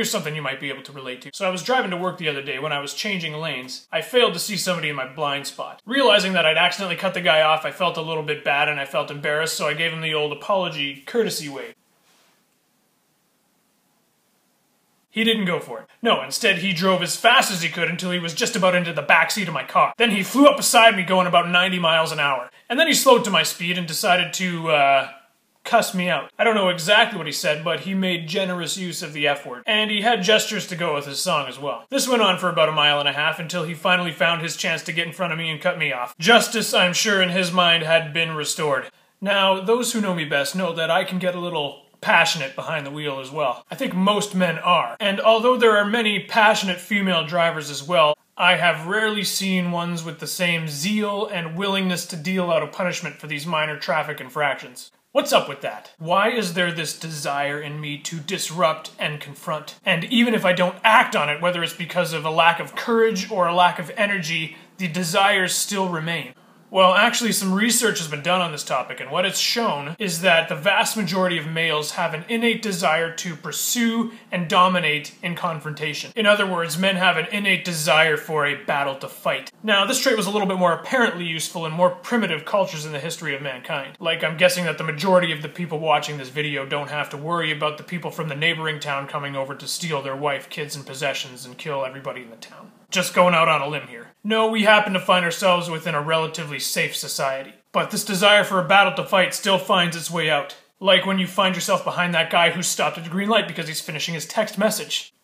Here's something you might be able to relate to. So I was driving to work the other day. When I was changing lanes, I failed to see somebody in my blind spot. Realizing that I'd accidentally cut the guy off, I felt a little bit bad and I felt embarrassed, so I gave him the old apology courtesy wave. He didn't go for it. No, instead he drove as fast as he could until he was just about into the backseat of my car. Then he flew up beside me going about 90 miles an hour. And then he slowed to my speed and decided to, cuss me out. I don't know exactly what he said, but he made generous use of the F word. And he had gestures to go with his song as well. This went on for about a mile and a half until he finally found his chance to get in front of me and cut me off. Justice, I'm sure in his mind, had been restored. Now, those who know me best know that I can get a little passionate behind the wheel as well. I think most men are. And although there are many passionate female drivers as well, I have rarely seen ones with the same zeal and willingness to deal out a punishment for these minor traffic infractions. What's up with that? Why is there this desire in me to disrupt and confront? And even if I don't act on it, whether it's because of a lack of courage or a lack of energy, the desires still remain. Well, actually, some research has been done on this topic, and what it's shown is that the vast majority of males have an innate desire to pursue and dominate in confrontation. In other words, men have an innate desire for a battle to fight. Now, this trait was a little bit more apparently useful in more primitive cultures in the history of mankind. Like, I'm guessing that the majority of the people watching this video don't have to worry about the people from the neighboring town coming over to steal their wife, kids, and possessions and kill everybody in the town. Just going out on a limb here. No, we happen to find ourselves within a relatively safe society. But this desire for a battle to fight still finds its way out. Like when you find yourself behind that guy who stopped at a green light because he's finishing his text message.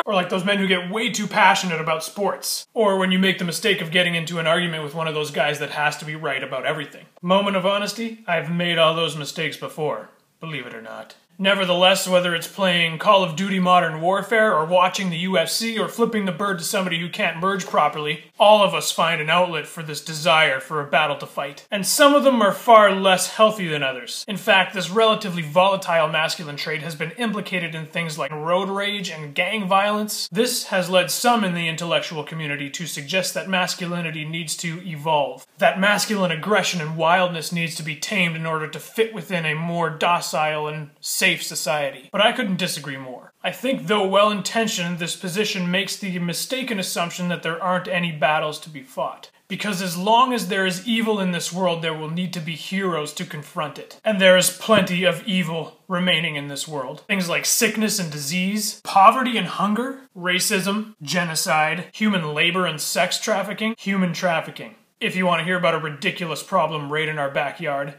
Or like those men who get way too passionate about sports. Or when you make the mistake of getting into an argument with one of those guys that has to be right about everything. Moment of honesty, I've made all those mistakes before, believe it or not. Nevertheless, whether it's playing Call of Duty Modern Warfare or watching the UFC or flipping the bird to somebody who can't merge properly, all of us find an outlet for this desire for a battle to fight. And some of them are far less healthy than others. In fact, this relatively volatile masculine trait has been implicated in things like road rage and gang violence. This has led some in the intellectual community to suggest that masculinity needs to evolve. That masculine aggression and wildness needs to be tamed in order to fit within a more docile and safe society. But I couldn't disagree more. I think, though well-intentioned, this position makes the mistaken assumption that there aren't any battles to be fought. Because as long as there is evil in this world, there will need to be heroes to confront it. And there is plenty of evil remaining in this world. Things like sickness and disease, poverty and hunger, racism, genocide, human labor and sex trafficking, human trafficking. If you want to hear about a ridiculous problem right in our backyard.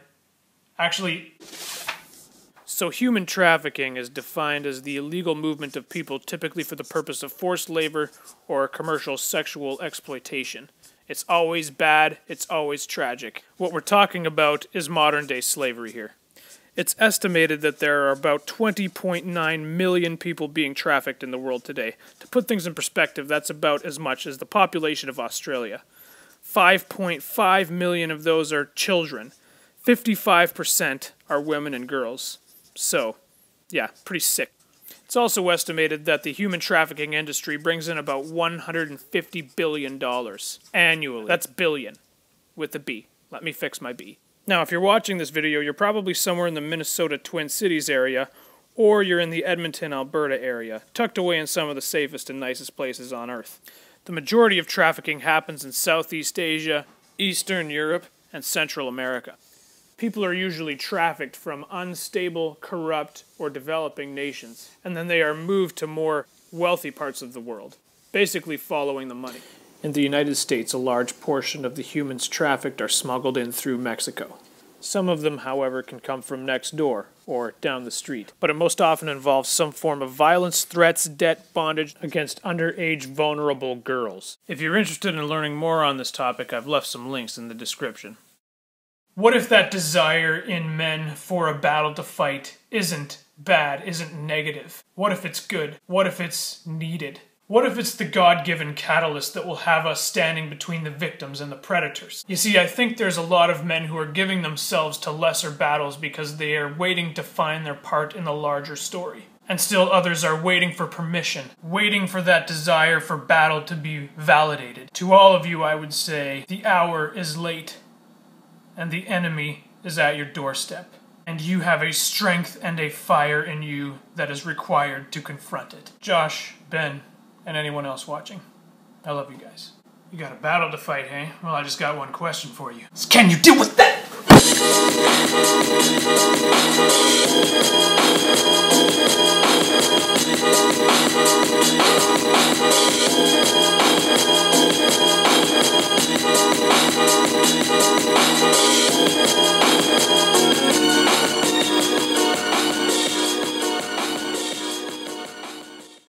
Actually, so human trafficking is defined as the illegal movement of people typically for the purpose of forced labor or commercial sexual exploitation. It's always bad, it's always tragic. What we're talking about is modern-day slavery here. It's estimated that there are about 20.9 million people being trafficked in the world today. To put things in perspective, that's about as much as the population of Australia. 5.5 million of those are children. 55% are women and girls. So, yeah, pretty sick. It's also estimated that the human trafficking industry brings in about $150 billion annually. That's billion, with a B. Let me fix my B. Now, if you're watching this video, you're probably somewhere in the Minnesota Twin Cities area, or you're in the Edmonton, Alberta area, tucked away in some of the safest and nicest places on Earth. The majority of trafficking happens in Southeast Asia, Eastern Europe, and Central America. People are usually trafficked from unstable, corrupt, or developing nations, and then they are moved to more wealthy parts of the world, basically following the money. In the United States, a large portion of the humans trafficked are smuggled in through Mexico. Some of them, however, can come from next door, or down the street, but it most often involves some form of violence, threats, debt, bondage against underage vulnerable girls. If you're interested in learning more on this topic, I've left some links in the description. What if that desire in men for a battle to fight isn't bad, isn't negative? What if it's good? What if it's needed? What if it's the God-given catalyst that will have us standing between the victims and the predators? You see, I think there's a lot of men who are giving themselves to lesser battles because they are waiting to find their part in the larger story. And still others are waiting for permission, waiting for that desire for battle to be validated. To all of you, I would say, the hour is late. And the enemy is at your doorstep. And you have a strength and a fire in you that is required to confront it. Josh, Ben, and anyone else watching, I love you guys. You got a battle to fight, hey? Well, I just got one question for you. Can you deal with that?